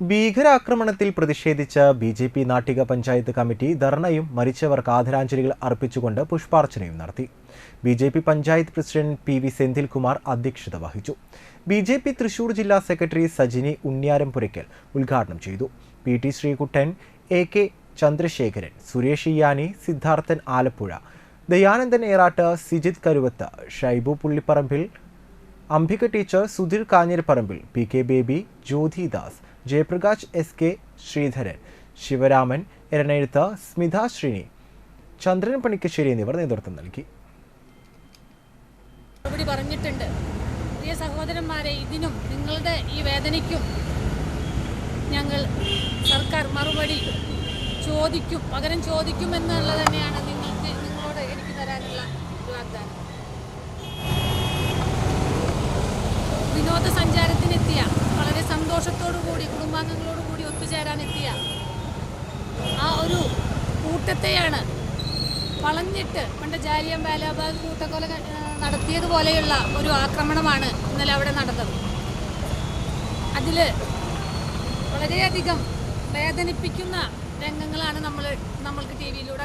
ഭീകരാക്രമണത്തിൽ പ്രതിഷേധിച്ച BJP. Nattika panchayat committee ധർണയും മരിച്ചവർക്ക് ആദരാഞ്ജലികൾ അർപ്പിച്ചുകൊണ്ട് പുഷ്പാർച്ചനയും നടത്തി. BJP. Panchayat president PV. Senthilkumar അധ്യക്ഷത വഹിച്ചു. ബി.ജെ.പി. തൃശൂർ ജില്ലാ സെക്രട്ടറി സജിനി ഉണ്ണിയാരംപുരയ്ക്കൽ ഉദ്ഘാടനം ചെയ്തു. പി.ടി. ശ്രീകുട്ടൻ, എ.കെ. ചന്ദ്രശേഖരൻ, സുരേഷ് ഇയാനി, സിദ്ധാർത്ഥൻ ആലപ്പുഴ, ദയാനന്ദൻ ഏറാട്ട്, സിജിത് കരുവത്ത്, ഷൈബു പുള്ളിപ്പറമ്പിൽ, അംബിക ടീച്ചർ, സുധീർ കാഞ്ഞിരപ്പറമ്പിൽ, പി.കെ. ബേബി, ജ്യോതിദാസ്, ജയപ്രകാശ്, എസ്.കെ. ശ്രീധരൻ, ശിവരാമൻ എരനെഴുത്ത്, സ്മിത ശ്രീനി, ചന്ദ്രൻ പണിക്കശ്ശേരി എന്നിവർ നേതൃത്വം നൽകി. പറഞ്ഞിട്ടുണ്ട് പ്രിയ സഹോദരന്മാരെ, ഇതിനും നിങ്ങളുടെ ഈ വേദനയ്ക്കും ഞങ്ങൾ സർക്കാർ മറുപടി ചോദിക്കും, പകരം ചോദിക്കും എന്നുള്ളത് തന്നെയാണ് നിങ്ങളോട് എനിക്ക് തരാനുള്ള വാഗ്ദാനം. വിനോദസഞ്ചാരത്തിനെത്തിയ, വളരെ സന്തോഷത്തോടുകൂടി കുടുംബാംഗങ്ങളോടുകൂടി ഒത്തുചേരാനെത്തിയ ആ ഒരു കൂട്ടത്തെയാണ് വളഞ്ഞിട്ട് പണ്ട് ജാലിയൻ വാലാബാഗ് കൂട്ടക്കൊല നടത്തിയതുപോലെയുള്ള ഒരു ആക്രമണമാണ് ഇന്നലെ അവിടെ നടന്നത്. അതിൽ വളരെയധികം വേദനിപ്പിക്കുന്ന രംഗങ്ങളാണ് നമ്മൾക്ക് ടി വിയിലൂടെ